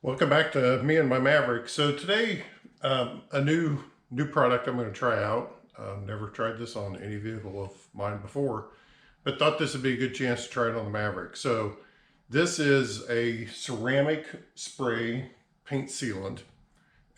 Welcome back to me and my Maverick. So today, a new product I'm going to try out. Never tried this on any vehicle of mine before, but thought this would be a good chance to try it on the Maverick. So this is a ceramic spray paint sealant.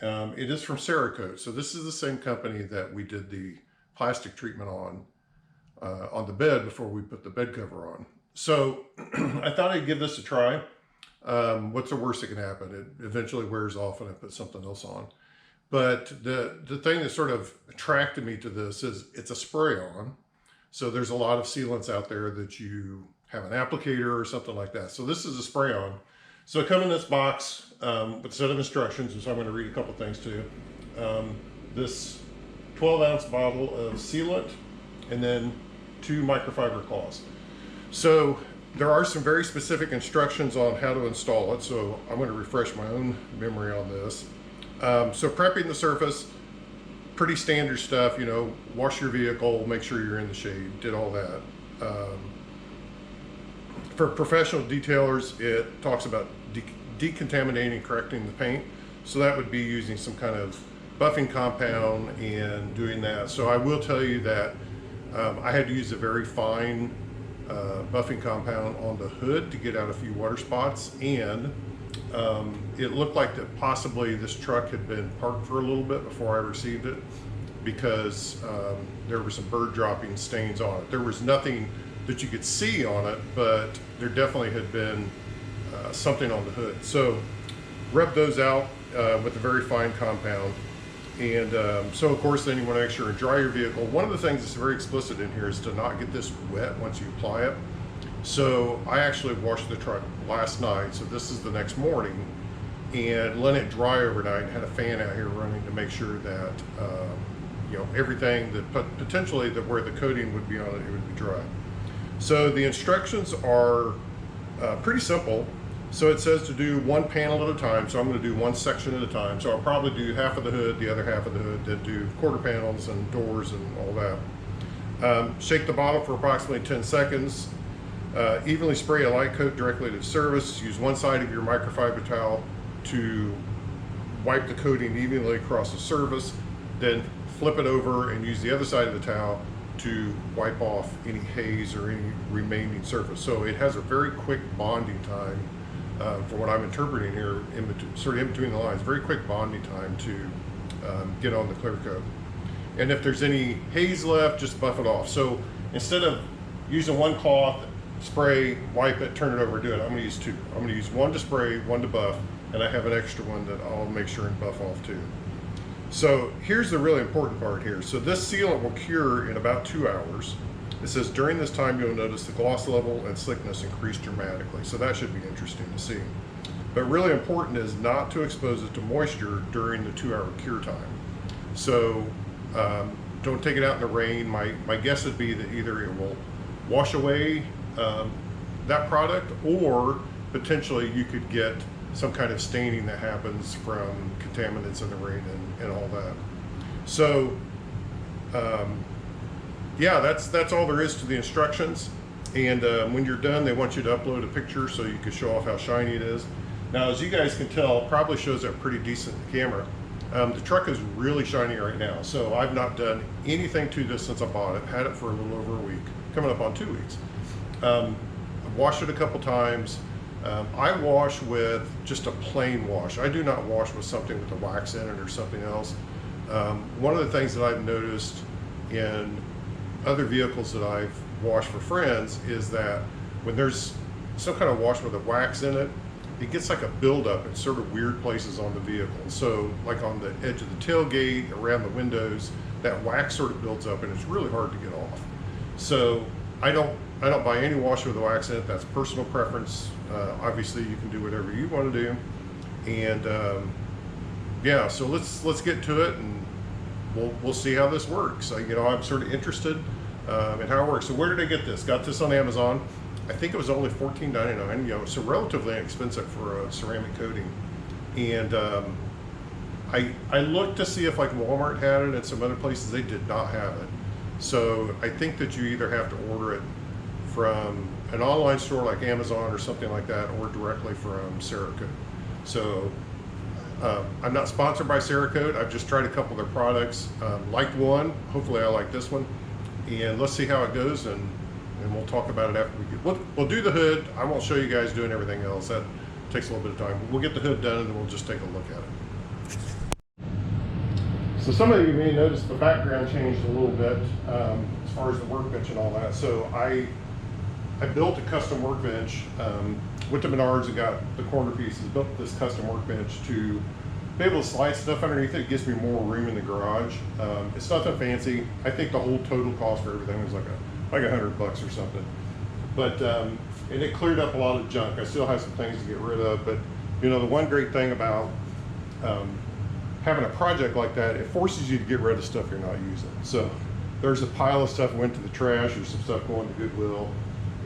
It is from Cerakote. So this is the same company that we did the plastic treatment on the bed before we put the bed cover on. So I thought I'd give this a try. What's the worst that can happen? It eventually wears off and I put something else on. But the thing that sort of attracted me to this is it's a spray-on. So there's a lot of sealants out there that you have an applicator or something like that. So this is a spray-on. So it comes in this box with a set of instructions, and so I'm going to read a couple things to you. This 12-ounce bottle of sealant and then 2 microfiber cloths. So there are some very specific instructions on how to install it, so I'm going to refresh my own memory on this. So prepping the surface, pretty standard stuff, you know, wash your vehicle, make sure you're in the shade, did all that. For professional detailers, it talks about decontaminating and correcting the paint. So that would be using some kind of buffing compound and doing that. So I will tell you that I had to use a very fine buffing compound on the hood to get out a few water spots, and it looked like that possibly this truck had been parked for a little bit before I received it, because there were some bird dropping stains on it. There was nothing that you could see on it, but there definitely had been something on the hood. So rub those out with a very fine compound. And so of course then you want to make sure and dry your vehicle. One of the things that's very explicit in here is to not get this wet once you apply it. So I actually washed the truck last night, so this is the next morning, and let it dry overnight and had a fan out here running to make sure that you know, everything that potentially that where the coating would be on it would be dry. So the instructions are pretty simple. So it says to do one panel at a time, so I'm going to do one section at a time. So I'll probably do half of the hood, the other half of the hood, then do quarter panels and doors and all that. Shake the bottle for approximately 10 seconds. Evenly spray a light coat directly to the surface. Use one side of your microfiber towel to wipe the coating evenly across the surface. Then flip it over and use the other side of the towel to wipe off any haze or any remaining surface. So it has a very quick bonding time. For what I'm interpreting here, sort of in between the lines, very quick bonding time to get on the clear coat. And if there's any haze left, just buff it off. So instead of using one cloth, spray, wipe it, turn it over, do it, I'm going to use 2. I'm going to use one to spray, one to buff, and I have an extra one that I'll make sure and buff off too. So here's the really important part here. So this sealant will cure in about 2 hours. It says during this time you'll notice the gloss level and slickness increase dramatically. So that should be interesting to see. But really important is not to expose it to moisture during the 2-hour cure time. So don't take it out in the rain. My guess would be that either it will wash away that product, or potentially you could get some kind of staining that happens from contaminants in the rain and all that. So yeah, that's all there is to the instructions. And when you're done, they want you to upload a picture so you can show off how shiny it is. Now, as you guys can tell, probably shows up pretty decent in the camera. The truck is really shiny right now. So I've not done anything to this since I bought it. Had it for a little over a week, coming up on 2 weeks. I've washed it a couple times. I wash with just a plain wash. I do not wash with something with a wax in it or something else. One of the things that I've noticed in other vehicles that I've washed for friends is that when there's some kind of wash with a wax in it, it gets like a buildup in sort of weird places on the vehicle. So like on the edge of the tailgate, around the windows, that wax sort of builds up and it's really hard to get off. So I don't buy any washer with a wax in it. That's personal preference. Obviously you can do whatever you want to do. And yeah, so let's get to it, and we'll see how this works. You know, I'm sort of interested in how it works. So where did I get this? Got this on Amazon. I think it was only $14.99. You know, so relatively inexpensive for a ceramic coating. And I looked to see if like Walmart had it and some other places. They did not have it. So I think that you either have to order it from an online store like Amazon or something like that, or directly from Cerakote. So I'm not sponsored by Cerakote. I've just tried a couple of their products. Liked one. Hopefully I like this one. And let's see how it goes, and we'll talk about it after we get. We'll do the hood. I won't show you guys doing everything else. That takes a little bit of time. We'll get the hood done, and then we'll just take a look at it. So some of you may notice the background changed a little bit as far as the workbench and all that. So I built a custom workbench. Went to Menards and got the corner pieces, built this custom workbench to be able to slide stuff underneath it. It gives me more room in the garage. It's nothing fancy. I think the whole total cost for everything was like $100 or something. But and it cleared up a lot of junk. I still have some things to get rid of, but you know, the one great thing about having a project like that, it forces you to get rid of stuff you're not using. So there's a pile of stuff that went to the trash, there's some stuff going to Goodwill,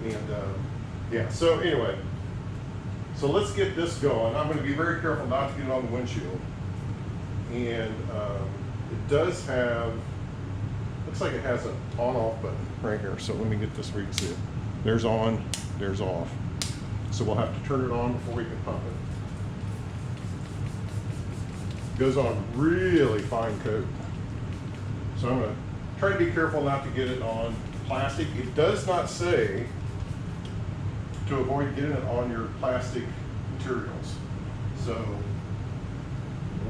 and yeah, so anyway, so let's get this going. I'm going to be very careful not to get it on the windshield. And it does have, looks like it has an on-off button right here. So let me get this where you can see it. There's on, there's off. So we'll have to turn it on before we can pump it. Goes on really fine coat. So I'm going to try to be careful not to get it on plastic. It does not say to avoid getting it on your plastic materials. So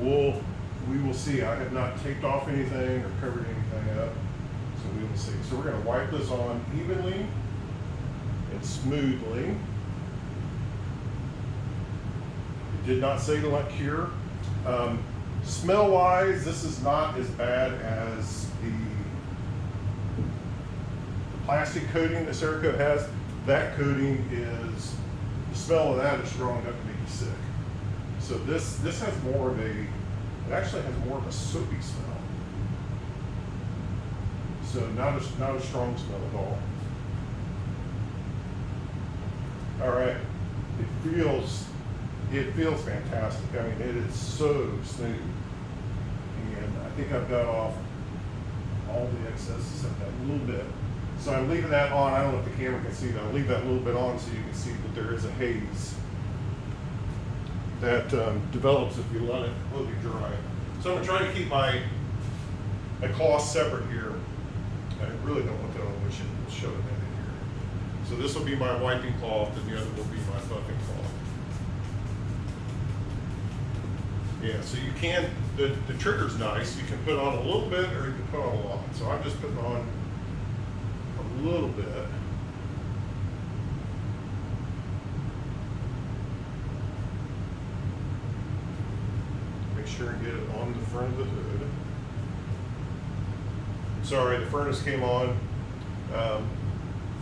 we will see. I have not taped off anything or covered anything up, so we will see. So we're going to wipe this on evenly and smoothly. It did not say to let cure. Smell wise, this is not as bad as the plastic coating that Cerakote has. That coating is, the smell of that is strong enough to make you sick. So this has more of a, it actually has more of a soapy smell. So not a strong smell at all. All right, it feels fantastic. I mean, it is so smooth. And I think I've got off all the excess except that little bit. So I'm leaving that on. I don't know if the camera can see that. I'll leave that a little bit on so you can see that there is a haze that develops if you let it dry. So I'm going to try to keep my cloth separate here. I really don't want that on the windshield. We'll show it in here. So this will be my wiping cloth, and the other will be my buffing cloth. Yeah, so you can, the trigger's nice. You can put on a little bit or you can put on a lot. So I'm just putting on a little bit. Make sure and get it on the front of the hood. Sorry, the furnace came on.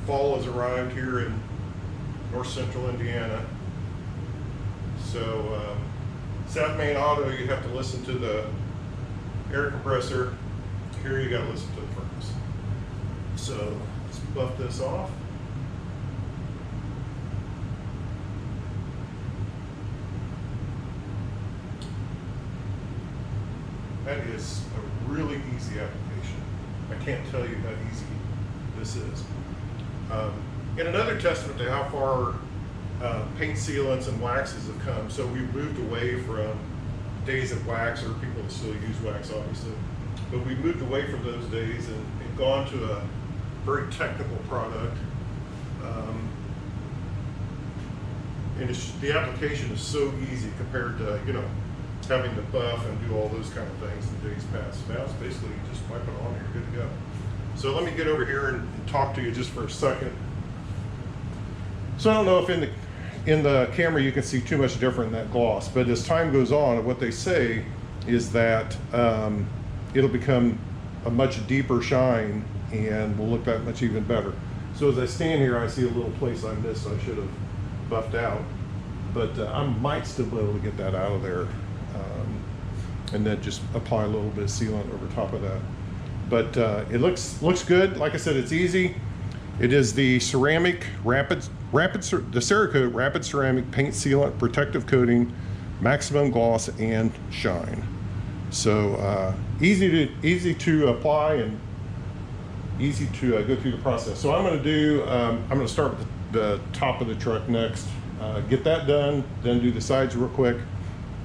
Fall has arrived here in north central Indiana. So South Main Auto, you have to listen to the air compressor. Here you got to listen to the furnace. So let's buff this off. That is a really easy application. I can't tell you how easy this is. And another testament to how far paint sealants and waxes have come. So we've moved away from days of wax, or people that still use wax obviously, but we moved away from those days and gone to a very technical product. And the application is so easy compared to, you know, having to buff and do all those kind of things in days past. Now it's basically just wipe it on and you're good to go. So let me get over here and talk to you just for a second. So I don't know if in the camera you can see too much different in that gloss, but as time goes on, what they say is that it'll become a much deeper shine and will look that much even better. So as I stand here, I see a little place I missed I should have buffed out, but I might still be able to get that out of there, and then just apply a little bit of sealant over top of that. But it looks good. Like I said, it's easy. It is the Cerakote Rapid Ceramic Paint Sealant Protective Coating, Maximum Gloss and Shine. So easy to apply and easy to go through the process. So I'm going to start with the top of the truck next, Get that done, then do the sides real quick,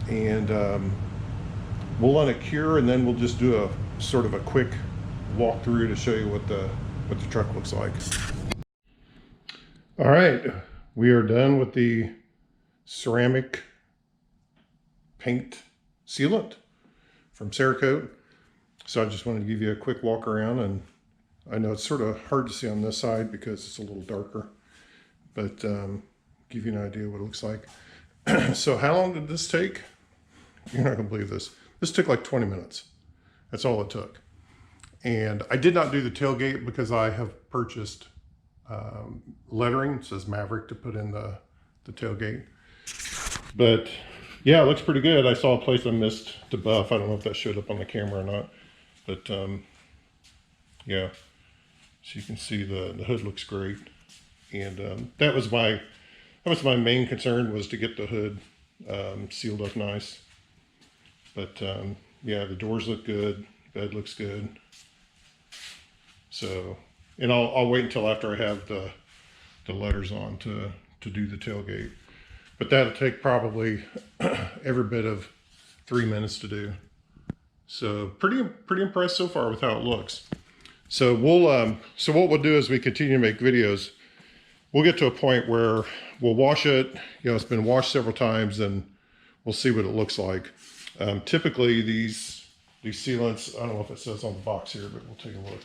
and we'll let it cure, and then we'll just do a sort of a quick walkthrough to show you what the truck looks like. All right, we are done with the ceramic paint sealant from Cerakote. So I just wanted to give you a quick walk around, and I know it's sort of hard to see on this side because it's a little darker, but give you an idea what it looks like. So how long did this take? You're not gonna believe this. This took like 20 minutes. That's all it took. And I did not do the tailgate because I have purchased lettering. It says Maverick to put in the tailgate. But yeah, it looks pretty good. I saw a place I missed to buff. I don't know if that showed up on the camera or not, but yeah. So you can see the hood looks great. And that was my main concern, was to get the hood sealed up nice. But yeah, the doors look good, bed looks good. So, and I'll wait until after I have the letters on to do the tailgate. But that'll take probably every bit of 3 minutes to do. So pretty impressed so far with how it looks. So so what we'll do as we continue to make videos, we'll get to a point where we'll wash it. You know, it's been washed several times, and we'll see what it looks like. Typically these sealants, I don't know if it says on the box here, but we'll take a look.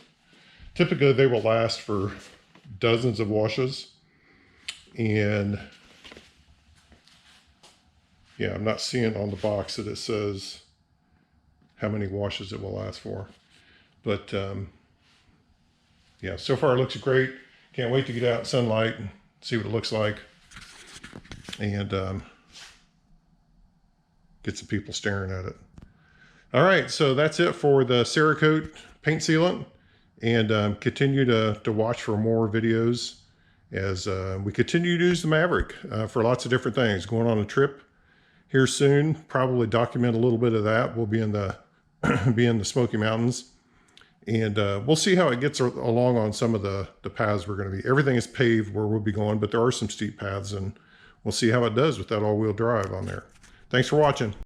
Typically they will last for dozens of washes. And yeah, I'm not seeing on the box that it says how many washes it will last for. But yeah, so far it looks great. Can't wait to get out in sunlight and see what it looks like. And get some people staring at it. All right, so that's it for the Cerakote paint sealant. And continue to watch for more videos as we continue to use the Maverick for lots of different things. Going on a trip here soon, probably document a little bit of that. We'll be in the Smoky Mountains, and we'll see how it gets along on some of the paths we're going to be. Everything is paved where we'll be going, but there are some steep paths, and we'll see how it does with that all-wheel drive on there. Thanks for watching.